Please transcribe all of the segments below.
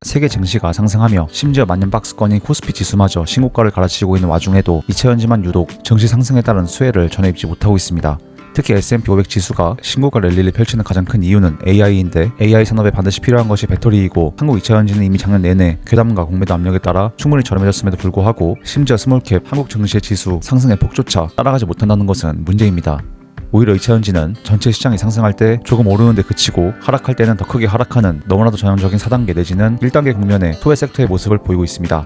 세계 증시가 상승하며 심지어 만년 박스권인 코스피 지수마저 신고가를 갈아치우고 있는 와중에도 이차전지만 유독 증시 상승에 따른 수혜를 전혀 입지 못하고 있습니다. 특히 S&P 500 지수가 신고가 랠리를 펼치는 가장 큰 이유는 AI인데 AI 산업에 반드시 필요한 것이 배터리이고 한국 이차전지는 이미 작년 내내 괴담과 공매도 압력에 따라 충분히 저렴해졌음에도 불구하고 심지어 스몰캡 한국 증시의 지수 상승의 폭조차 따라가지 못한다는 것은 문제입니다. 오히려 이차전지는 전체 시장이 상승할 때 조금 오르는데 그치고 하락할 때는 더 크게 하락하는 너무나도 전형적인 4단계 내지는 1단계 국면의 소외 섹터의 모습을 보이고 있습니다.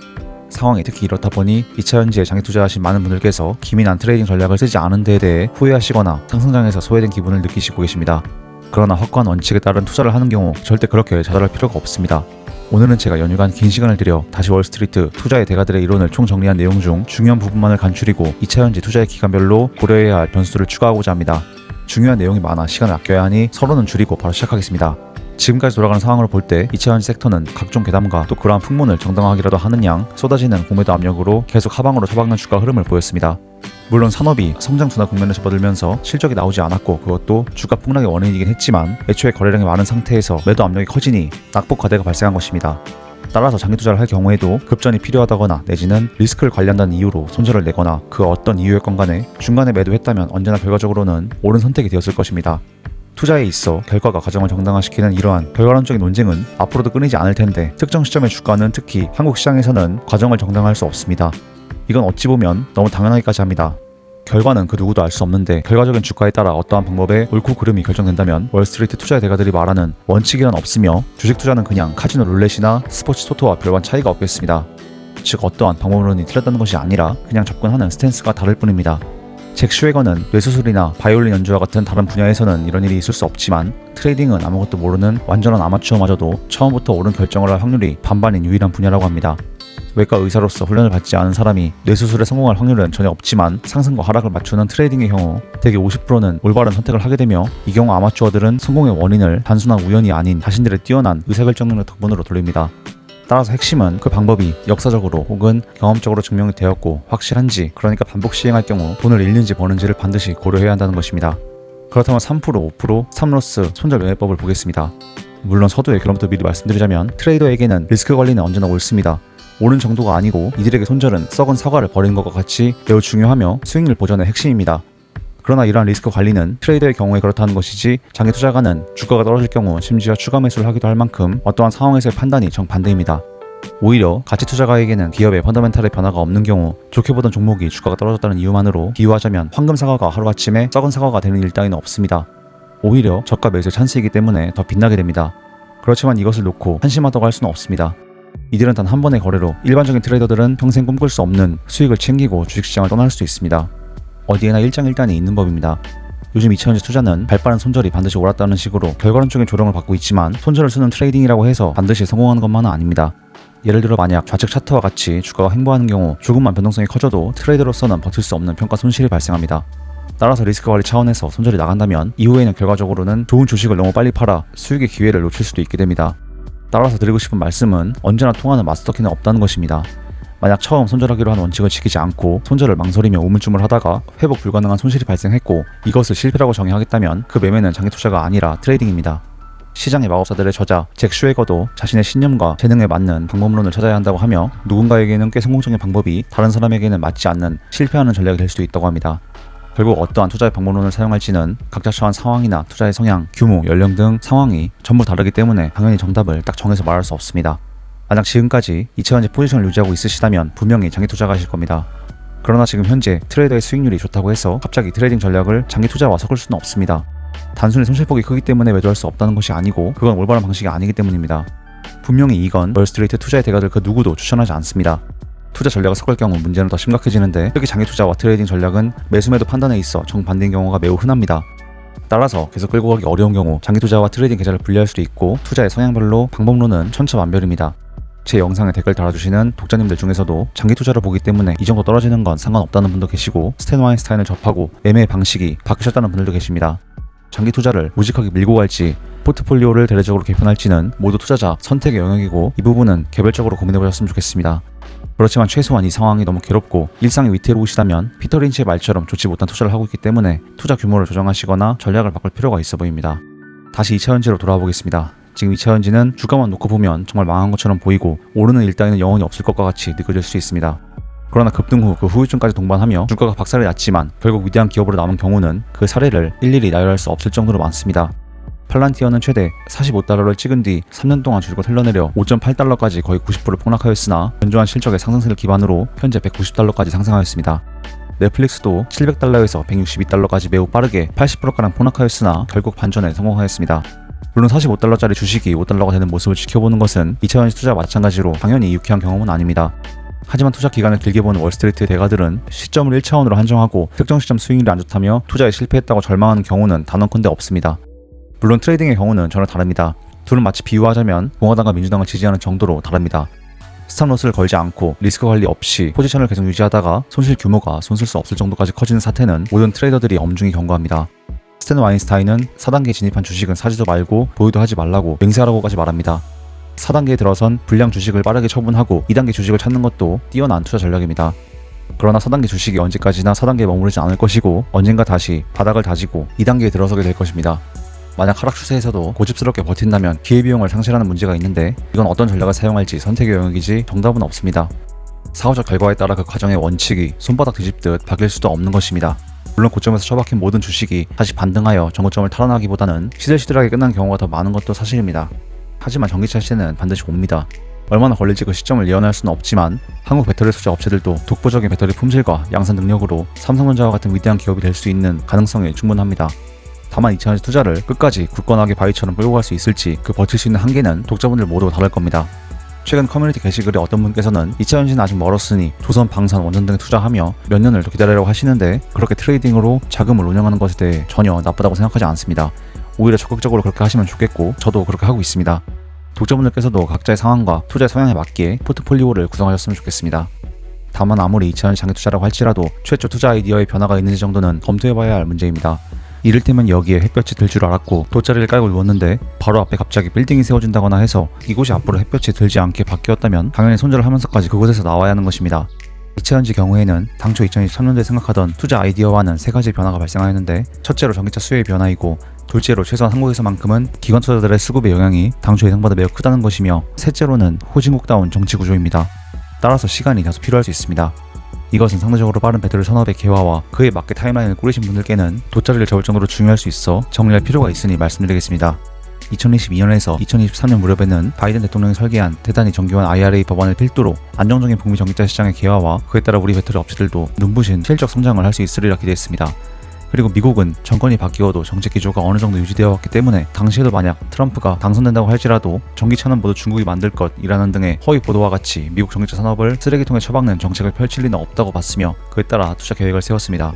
상황이 특히 이렇다 보니 이차전지에 장기 투자하신 많은 분들께서 기민한 트레이딩 전략을 쓰지 않은 데에 대해 후회하시거나 상승장에서 소외된 기분을 느끼시고 계십니다. 그러나 확고한 원칙에 따른 투자를 하는 경우 절대 그렇게 좌절할 필요가 없습니다. 오늘은 제가 연휴간 긴 시간을 들여 다시 월스트리트 투자의 대가들의 이론을 총정리한 내용 중 중요한 부분만을 간추리고 이차전지 투자의 기간별로 고려해야 할 변수를 추가하고자 합니다. 중요한 내용이 많아 시간을 아껴야 하니 서론은 줄이고 바로 시작하겠습니다. 지금까지 돌아가는 상황으로 볼 때 이차전지 섹터는 각종 괴담과 또 그러한 풍문을 정당화하기라도 하는 양 쏟아지는 공매도 압력으로 계속 하방으로 처박는 주가 흐름을 보였습니다. 물론 산업이 성장 둔화 국면을 접어들면서 실적이 나오지 않았고 그것도 주가 폭락의 원인이긴 했지만 애초에 거래량이 많은 상태에서 매도 압력이 커지니 낙폭 과대가 발생한 것입니다. 따라서 장기 투자를 할 경우에도 급전이 필요하다거나 내지는 리스크를 관리한다는 이유로 손절을 내거나 그 어떤 이유였건 간에 중간에 매도했다면 언제나 결과적으로는 옳은 선택이 되었을 것입니다. 투자에 있어 결과가 과정을 정당화시키는 이러한 결과론적인 논쟁은 앞으로도 끊이지 않을 텐데 특정 시점의 주가는 특히 한국 시장에서는 과정을 정당화할 수 없습니다. 이건 어찌 보면 너무 당연하기까지 합니다. 결과는 그 누구도 알 수 없는데 결과적인 주가에 따라 어떠한 방법의 옳고 그름이 결정된다면 월스트리트 투자의 대가들이 말하는 원칙이란 없으며 주식 투자는 그냥 카지노 룰렛이나 스포츠 토토와 별반 차이가 없겠습니다. 즉 어떠한 방법론이 틀렸다는 것이 아니라 그냥 접근하는 스탠스가 다를 뿐입니다. 잭 슈웨거는 뇌수술이나 바이올린 연주와 같은 다른 분야에서는 이런 일이 있을 수 없지만 트레이딩은 아무것도 모르는 완전한 아마추어마저도 처음부터 옳은 결정을 할 확률이 반반인 유일한 분야라고 합니다. 외과 의사로서 훈련을 받지 않은 사람이 뇌수술에 성공할 확률은 전혀 없지만 상승과 하락을 맞추는 트레이딩의 경우 대개 50%는 올바른 선택을 하게 되며 이 경우 아마추어들은 성공의 원인을 단순한 우연이 아닌 자신들의 뛰어난 의사결정 능력 덕분으로 돌립니다. 따라서 핵심은 그 방법이 역사적으로 혹은 경험적으로 증명이 되었고 확실한지 그러니까 반복 시행할 경우 돈을 잃는지 버는지를 반드시 고려해야 한다는 것입니다. 그렇다면 3%, 5%, 스탑로스, 손절 매매법을 보겠습니다. 물론 서두에 결론부터 미리 말씀드리자면 트레이더에게는 리스크 관리는 언제나 옳습니다. 옳은 정도가 아니고 이들에게 손절은 썩은 사과를 버리는 것과 같이 매우 중요하며 수익률 보전의 핵심입니다. 그러나 이러한 리스크 관리는 트레이더의 경우에 그렇다는 것이지 장기 투자가는 주가가 떨어질 경우 심지어 추가 매수를 하기도 할 만큼 어떠한 상황에서의 판단이 정반대입니다. 오히려 가치 투자가에게는 기업의 펀더멘탈의 변화가 없는 경우 좋게 보던 종목이 주가가 떨어졌다는 이유만으로 비유하자면 황금 사과가 하루아침에 썩은 사과가 되는 일 따위는 없습니다. 오히려 저가 매수의 찬스이기 때문에 더 빛나게 됩니다. 그렇지만 이것을 놓고 한심하다고 할 수는 없습니다. 이들은 단 한 번의 거래로 일반적인 트레이더들은 평생 꿈꿀 수 없는 수익을 챙기고 주식시장을 떠날 수 있습니다. 어디에나 일장일단이 있는 법입니다. 요즘 이차전지 투자는 발빠른 손절이 반드시 옳았다는 식으로 결과론적인 조롱을 받고 있지만 손절을 쓰는 트레이딩이라고 해서 반드시 성공하는 것만은 아닙니다. 예를 들어 만약 좌측 차트와 같이 주가가 횡보하는 경우 조금만 변동성이 커져도 트레이더로서는 버틸 수 없는 평가 손실이 발생합니다. 따라서 리스크 관리 차원에서 손절이 나간다면 이후에는 결과적으로는 좋은 주식을 너무 빨리 팔아 수익의 기회를 놓칠 수도 있게 됩니다. 따라서 드리고 싶은 말씀은 언제나 통하는 마스터키는 없다는 것입니다. 만약 처음 손절하기로 한 원칙을 지키지 않고 손절을 망설이며 우물쭈물하다가 회복 불가능한 손실이 발생했고 이것을 실패라고 정의하겠다면 그 매매는 장기 투자가 아니라 트레이딩입니다. 시장의 마법사들의 저자 잭 슈웨거도 자신의 신념과 재능에 맞는 방법론을 찾아야 한다고 하며 누군가에게는 꽤 성공적인 방법이 다른 사람에게는 맞지 않는 실패하는 전략이 될 수도 있다고 합니다. 결국 어떠한 투자의 방법론을 사용할지는 각자 처한 상황이나 투자의 성향, 규모, 연령 등 상황이 전부 다르기 때문에 당연히 정답을 딱 정해서 말할 수 없습니다. 만약 지금까지 이차전지 포지션을 유지하고 있으시다면 분명히 장기 투자가 하실 겁니다. 그러나 지금 현재 트레이더의 수익률이 좋다고 해서 갑자기 트레이딩 전략을 장기 투자와 섞을 수는 없습니다. 단순히 손실폭이 크기 때문에 매도할 수 없다는 것이 아니고 그건 올바른 방식이 아니기 때문입니다. 분명히 이건 월스트리트 투자의 대가들 그 누구도 추천하지 않습니다. 투자 전략을 섞을 경우 문제는 더 심각해지는데 특히 장기 투자와 트레이딩 전략은 매수매도 판단에 있어 정반대인 경우가 매우 흔합니다. 따라서 계속 끌고 가기 어려운 경우 장기 투자와 트레이딩 계좌를 분리할 수도 있고 투자의 성향별로 방법론은 천차만별입니다. 제 영상에 댓글 달아주시는 독자님들 중에서도 장기 투자를 보기 때문에 이 정도 떨어지는 건 상관없다는 분도 계시고 스탠 와인스타인을 접하고 매매의 방식이 바뀌셨다는 분들도 계십니다. 장기 투자를 우직하게 밀고 갈지 포트폴리오를 대대적으로 개편할지는 모두 투자자 선택의 영역이고 이 부분은 개별적으로 고민해보셨으면 좋겠습니다. 그렇지만 최소한 이 상황이 너무 괴롭고 일상이 위태로우시다면 피터 린치의 말처럼 좋지 못한 투자를 하고 있기 때문에 투자 규모를 조정하시거나 전략을 바꿀 필요가 있어 보입니다. 다시 2차전지로 돌아와 보겠습니다. 지금 2차 전지는 주가만 놓고 보면 정말 망한 것처럼 보이고 오르는 일 따위는 영원히 없을 것과 같이 느껴질 수 있습니다. 그러나 급등 후 그 후유증까지 동반하며 주가가 박살이 났지만 결국 위대한 기업으로 남은 경우는 그 사례를 일일이 나열할 수 없을 정도로 많습니다. 팔란티어는 최대 45달러를 찍은 뒤 3년 동안 줄곧 흘러내려 5.8달러까지 거의 90% 폭락하였으나 견조한 실적의 상승세를 기반으로 현재 190달러까지 상승하였습니다. 넷플릭스도 700달러에서 162달러까지 매우 빠르게 80%가량 폭락하였으나 결국 반전에 성공하였습니다. 물론 45달러짜리 주식이 5달러가 되는 모습을 지켜보는 것은 2차전지 투자와 마찬가지로 당연히 유쾌한 경험은 아닙니다. 하지만 투자 기간을 길게 보는 월스트리트의 대가들은 시점을 1차원으로 한정하고 특정 시점 수익률이 안 좋다며 투자에 실패했다고 절망하는 경우는 단언컨대 없습니다. 물론 트레이딩의 경우는 전혀 다릅니다. 둘은 마치 비유하자면 공화당과 민주당을 지지하는 정도로 다릅니다. 스탑로스를 걸지 않고 리스크 관리 없이 포지션을 계속 유지하다가 손실 규모가 손쓸 수 없을 정도까지 커지는 사태는 모든 트레이더들이 엄중히 경고합니다. 스탠 와인스타인은 4단계에 진입한 주식은 사지도 말고 보유도 하지 말라고 맹세하라고까지 말합니다. 4단계에 들어선 불량 주식을 빠르게 처분하고 2단계 주식을 찾는 것도 뛰어난 투자 전략입니다. 그러나 4단계 주식이 언제까지나 4단계에 머무르지 않을 것이고 언젠가 다시 바닥을 다지고 2단계에 들어서게 될 것입니다. 만약 하락 추세에서도 고집스럽게 버틴다면 기회비용을 상실하는 문제가 있는데 이건 어떤 전략을 사용할지 선택의 영역이지 정답은 없습니다. 사후적 결과에 따라 그 과정의 원칙이 손바닥 뒤집듯 바뀔 수도 없는 것입니다. 물론 고점에서 처박힌 모든 주식이 다시 반등하여 정고점을 탈환하기보다는 시들시들하게 끝난 경우가 더 많은 것도 사실입니다. 하지만 전기차 시대는 반드시 옵니다. 얼마나 걸릴지 그 시점을 예언할 수는 없지만 한국 배터리 소재 업체들도 독보적인 배터리 품질과 양산 능력으로 삼성전자와 같은 위대한 기업이 될 수 있는 가능성이 충분합니다. 다만 2차전지 투자를 끝까지 굳건하게 바위처럼 끌고 갈 수 있을지 그 버틸 수 있는 한계는 독자분들 모두 다를 겁니다. 최근 커뮤니티 게시글에 어떤 분께서는 2차전지는 아직 멀었으니 조선, 방산, 원전 등에 투자하며 몇 년을 더 기다리라고 하시는데 그렇게 트레이딩으로 자금을 운영하는 것에 대해 전혀 나쁘다고 생각하지 않습니다. 오히려 적극적으로 그렇게 하시면 좋겠고 저도 그렇게 하고 있습니다. 독자분들께서도 각자의 상황과 투자의 성향에 맞게 포트폴리오를 구성하셨으면 좋겠습니다. 다만 아무리 2차전지 장기 투자라고 할지라도 최초 투자 아이디어의 변화가 있는지 정도는 검토해봐야 할 문제입니다. 이를테면 여기에 햇볕이 들 줄 알았고 돗자리를 깔고 누웠는데 바로 앞에 갑자기 빌딩이 세워진다거나 해서 이곳이 앞으로 햇볕이 들지 않게 바뀌었다면 당연히 손절을 하면서까지 그곳에서 나와야 하는 것입니다. 2차전지 경우에는 당초 2023년도에 생각하던 투자 아이디어와는 세 가지 변화가 발생하였는데 첫째로 전기차 수요의 변화이고 둘째로 최소한 한국에서만큼은 기관 투자자들의 수급의 영향이 당초 예상보다 매우 크다는 것이며 셋째로는 후진국다운 정치 구조입니다. 따라서 시간이 다소 필요할 수 있습니다. 이것은 상대적으로 빠른 배터리 산업의 개화와 그에 맞게 타임라인을 꾸리신 분들께는 돗자리를 접을 정도로 중요할 수 있어 정리할 필요가 있으니 말씀드리겠습니다. 2022년에서 2023년 무렵에는 바이든 대통령이 설계한 대단히 정교한 IRA 법안을 필두로 안정적인 북미 전기차 시장의 개화와 그에 따라 우리 배터리 업체들도 눈부신 실적 성장을 할 수 있으리라 기대했습니다. 그리고 미국은 정권이 바뀌어도 정책 기조가 어느 정도 유지되어 왔기 때문에 당시에도 만약 트럼프가 당선된다고 할지라도 전기차는 모두 중국이 만들 것이라는 등의 허위 보도와 같이 미국 전기차 산업을 쓰레기통에 처박는 정책을 펼칠 리는 없다고 봤으며 그에 따라 투자 계획을 세웠습니다.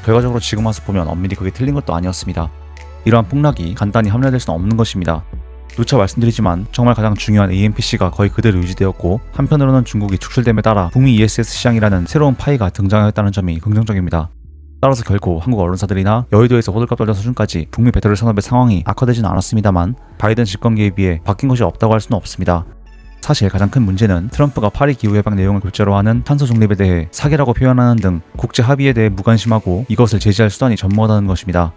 결과적으로 지금 와서 보면 엄밀히 그게 틀린 것도 아니었습니다. 이러한 폭락이 간단히 합리화될 수는 없는 것입니다. 누차 말씀드리지만 정말 가장 중요한 AMPC가 거의 그대로 유지되었고 한편으로는 중국이 축출됨에 따라 북미 ESS 시장이라는 새로운 파이가 등장하였다는 점이 긍정적입니다. 따라서 결국 한국 언론사들이나 여의도에서 호들갑 떨던 수준까지 북미 배터리 산업의 상황이 악화되지는 않았습니다만 바이든 집권기에 비해 바뀐 것이 없다고 할 수는 없습니다. 사실 가장 큰 문제는 트럼프가 파리 기후협약 내용을 골자로 하는 탄소 중립에 대해 사기라고 표현하는 등 국제 합의에 대해 무관심하고 이것을 제지할 수단이 전무하다는 것입니다.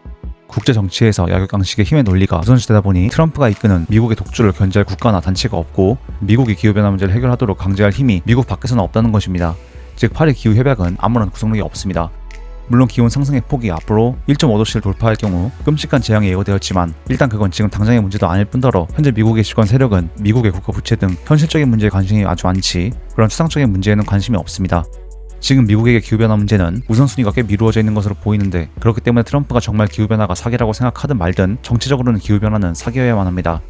국제 정치에서 약육강식의 힘의 논리가 우선시되다 보니 트럼프가 이끄는 미국의 독주를 견제할 국가나 단체가 없고 미국이 기후변화 문제를 해결하도록 강제할 힘이 미국 밖에서는 없다는 것입니다. 즉 파리 기후협약은 아무런 구속력이 없습니다. 물론 기온 상승의 폭이 앞으로 1.5도씨를 돌파할 경우 끔찍한 재앙이 예고되었지만 일단 그건 지금 당장의 문제도 아닐 뿐더러 현재 미국의 집권 세력은 미국의 국가 부채 등 현실적인 문제에 관심이 아주 많지 그런 추상적인 문제에는 관심이 없습니다. 지금 미국에게 기후변화 문제는 우선순위가 꽤 미루어져 있는 것으로 보이는데 그렇기 때문에 트럼프가 정말 기후변화가 사기라고 생각하든 말든 정치적으로는 기후변화는 사기여야만 합니다.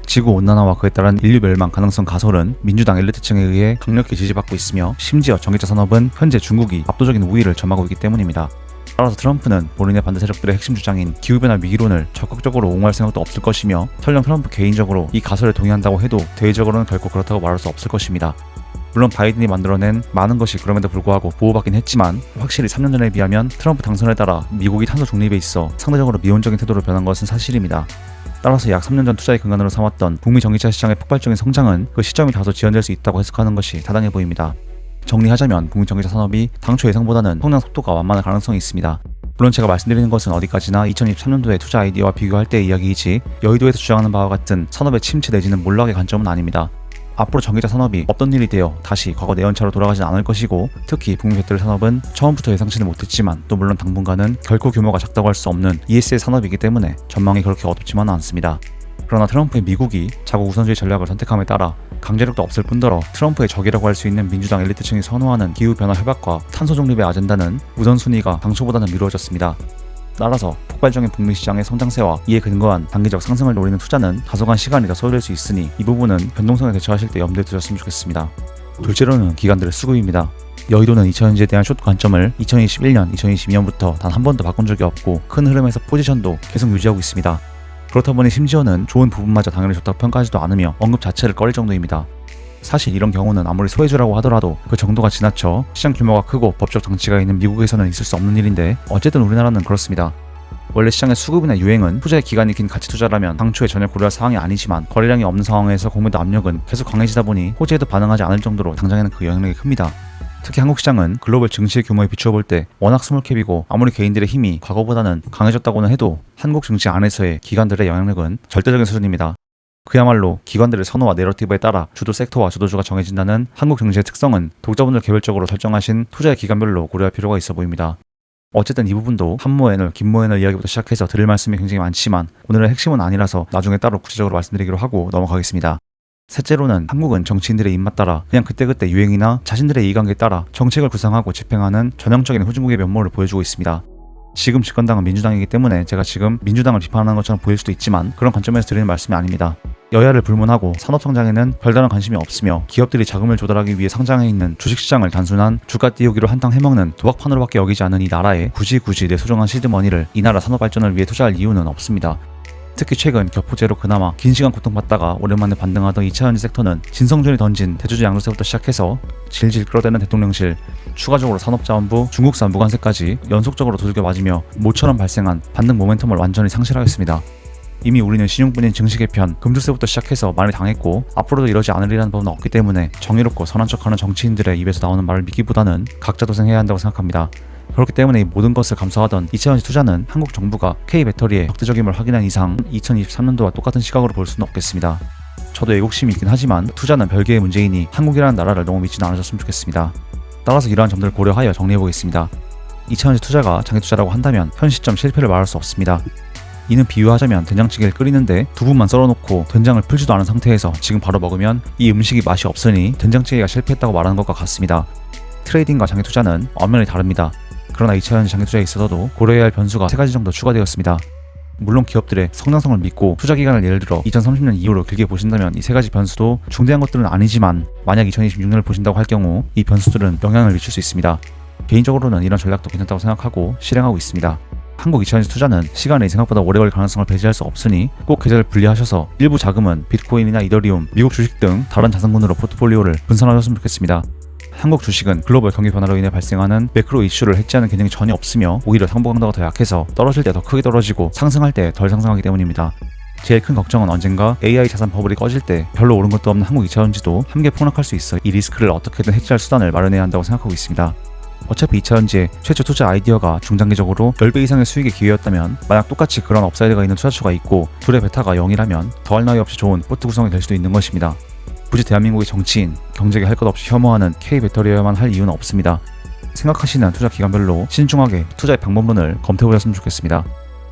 지구온난화와 그에 따른 인류 멸망 가능성 가설은 민주당 엘리트층에 의해 강력히 지지받고 있으며 심지어 전기차 산업은 현재 중국이 압도적인 우위를 점하고 있기 때문입니다. 따라서 트럼프는 본인의 반대 세력들의 핵심 주장인 기후변화 위기론을 적극적으로 옹호할 생각도 없을 것이며 설령 트럼프 개인적으로 이 가설에 동의한다고 해도 대외적으로는 결코 그렇다고 말할 수 없을 것입니다. 물론 바이든이 만들어낸 많은 것이 그럼에도 불구하고 보호받긴 했지만 확실히 3년 전에 비하면 트럼프 당선에 따라 미국이 탄소 중립에 있어 상대적으로 미온적인 태도로 변한 것은 사실입니다. 따라서 약 3년 전 투자의 근간으로 삼았던 북미 전기차 시장의 폭발적인 성장은 그 시점이 다소 지연될 수 있다고 해석하는 것이 타당해 보입니다. 정리하자면 북미 전기차 산업이 당초 예상보다는 성장 속도가 완만할 가능성이 있습니다. 물론 제가 말씀드리는 것은 어디까지나 2023년도의 투자 아이디어와 비교할 때의 이야기이지 여의도에서 주장하는 바와 같은 산업의 침체 내지는 몰락의 관점은 아닙니다. 앞으로 전기차 산업이 없던 일이 되어 다시 과거 내연차로 돌아가진 않을 것이고, 특히 북미 배터리 산업은 처음부터 예상치는 못했지만 또 물론 당분간은 결코 규모가 작다고 할 수 없는 ES의 산업이기 때문에 전망이 그렇게 어둡지만은 않습니다. 그러나 트럼프의 미국이 자국 우선주의 전략을 선택함에 따라 강제력도 없을 뿐더러 트럼프의 적이라고 할 수 있는 민주당 엘리트층이 선호하는 기후변화 협약과 탄소 중립의 아젠다는 우선순위가 당초보다는 미루어졌습니다. 따라서 폭발적인 북미 시장의 성장세와 이에 근거한 단기적 상승을 노리는 투자는 다소간 시간이 더 소요될 수 있으니 이 부분은 변동성에 대처하실 때 염두에 두셨으면 좋겠습니다. 둘째로는 기관들의 수급입니다. 여의도는 2차전지에 대한 숏 관점을 2021년, 2022년부터 단 한 번도 바꾼 적이 없고 큰 흐름에서 포지션도 계속 유지하고 있습니다. 그렇다 보니 심지어는 좋은 부분마저 당연히 좋다고 평가하지도 않으며 언급 자체를 꺼릴 정도입니다. 사실 이런 경우는 아무리 소외주라고 하더라도 그 정도가 지나쳐 시장 규모가 크고 법적 장치가 있는 미국에서는 있을 수 없는 일인데, 어쨌든 우리나라는 그렇습니다. 원래 시장의 수급이나 유행은 투자의 기간이 긴 가치 투자라면 당초에 전혀 고려할 사항이 아니지만, 거래량이 없는 상황에서 공매도 압력은 계속 강해지다 보니 호재에도 반응하지 않을 정도로 당장에는 그 영향력이 큽니다. 특히 한국 시장은 글로벌 증시의 규모에 비추어 볼 때 워낙 스몰캡이고, 아무리 개인들의 힘이 과거보다는 강해졌다고는 해도 한국 증시 안에서의 기관들의 영향력은 절대적인 수준입니다. 그야말로 기관들의 선호와 내러티브에 따라 주도 섹터와 주도주가 정해진다는 한국 증시의 특성은 독자분들 개별적으로 설정하신 투자의 기관별로 고려할 필요가 있어 보입니다. 어쨌든 이 부분도 한모애널, 김모애널 이야기부터 시작해서 드릴 말씀이 굉장히 많지만 오늘의 핵심은 아니라서 나중에 따로 구체적으로 말씀드리기로 하고 넘어가겠습니다. 셋째로는 한국은 정치인들의 입맛 따라 그냥 그때그때 유행이나 자신들의 이해관계에 따라 정책을 구상하고 집행하는 전형적인 후진국의 면모를 보여주고 있습니다. 지금 집권당은 민주당이기 때문에 제가 지금 민주당을 비판하는 것처럼 보일 수도 있지만 그런 관점에서 드리는 말씀이 아닙니다. 여야를 불문하고 산업성장에는 별다른 관심이 없으며 기업들이 자금을 조달하기 위해 상장해 있는 주식시장을 단순한 주가 띄우기로 한탕 해먹는 도박판으로밖에 여기지 않은 이 나라에 굳이 내 소중한 시드머니를 이 나라 산업 발전을 위해 투자할 이유는 없습니다. 특히 최근 교포제로 그나마 긴 시간 고통받다가 오랜만에 반등하던 2차전지 섹터는 진성준이 던진 대주주 양도세부터 시작해서 질질 끌어대는 대통령실, 추가적으로 산업자원부, 중국산 무관세까지 연속적으로 두들겨 맞으며 모처럼 발생한 반등 모멘텀을 완전히 상실하였습니다. 이미 우리는 신용뿐인 증시 개편, 금주세부터 시작해서 많이 당했고 앞으로도 이러지 않으리라는 법은 없기 때문에 정의롭고 선한 척하는 정치인들의 입에서 나오는 말을 믿기보다는 각자 도생해야 한다고 생각합니다. 그렇기 때문에 이 모든 것을 감수하던 2차전지 투자는 한국 정부가 K배터리의 적대적임을 확인한 이상 2023년도와 똑같은 시각으로 볼 수는 없겠습니다. 저도 애국심이 있긴 하지만 투자는 별개의 문제이니 한국이라는 나라를 너무 믿지는 않으셨으면 좋겠습니다. 따라서 이러한 점들을 고려하여 정리해보겠습니다. 2차전지 투자가 장기 투자라고 한다면 현 시점 실패를 말할 수 없습니다. 이는 비유하자면 된장찌개를 끓이는데 두부만 썰어놓고 된장을 풀지도 않은 상태에서 지금 바로 먹으면 이 음식이 맛이 없으니 된장찌개가 실패했다고 말하는 것과 같습니다. 트레이딩과 장기 투자는 엄연히 다릅니다. 그러나 2차전지 장기 투자에 있어서도 고려해야 할 변수가 3가지 정도 추가되었습니다. 물론 기업들의 성장성을 믿고 투자 기간을 예를 들어 2030년 이후로 길게 보신다면 이 3가지 변수도 중대한 것들은 아니지만, 만약 2026년을 보신다고 할 경우 이 변수들은 영향을 미칠 수 있습니다. 개인적으로는 이런 전략도 괜찮다고 생각하고 실행하고 있습니다. 한국 2차전지 투자는 시간이 생각보다 오래 걸릴 가능성을 배제할 수 없으니 꼭 계좌를 분리하셔서 일부 자금은 비트코인이나 이더리움, 미국 주식 등 다른 자산군으로 포트폴리오를 분산하셨으면 좋겠습니다. 한국 주식은 글로벌 경기 변화로 인해 발생하는 매크로 이슈를 해지하는 기능이 전혀 없으며 오히려 상부 강도가 더 약해서 떨어질 때 더 크게 떨어지고 상승할 때 덜 상승하기 때문입니다. 제일 큰 걱정은 언젠가 AI 자산 버블이 꺼질 때 별로 오른 것도 없는 한국 2차전지도 함께 폭락할 수 있어 이 리스크를 어떻게든 해지할 수단을 마련해야 한다고 생각하고 있습니다. 어차피 2차전지의 최초 투자 아이디어가 중장기적으로 10배 이상의 수익의 기회였다면, 만약 똑같이 그런 업사이드가 있는 투자처가 있고 둘의 베타가 0이라면 더할 나위 없이 좋은 포트 구성이 될 수도 있는 것입니다. 굳이 대한민국의 정치인, 경제계 할 것 없이 혐오하는 K배터리여야만 할 이유는 없습니다. 생각하시는 투자 기관별로 신중하게 투자의 방법론을 검토해보셨으면 좋겠습니다.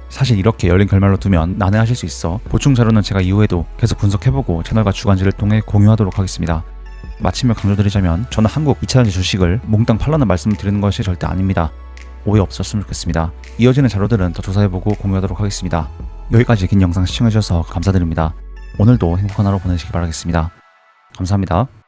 사실 이렇게 열린 결말로 두면 난해하실 수 있어 보충 자료는 제가 이후에도 계속 분석해보고 채널과 주간지를 통해 공유하도록 하겠습니다. 마침을 강조드리자면 저는 한국 2차전지 주식을 몽땅 팔라는 말씀을 드리는 것이 절대 아닙니다. 오해 없었으면 좋겠습니다. 이어지는 자료들은 더 조사해보고 공유하도록 하겠습니다. 여기까지 긴 영상 시청해주셔서 감사드립니다. 오늘도 행복한 하루 보내시기 바라겠습니다. 감사합니다.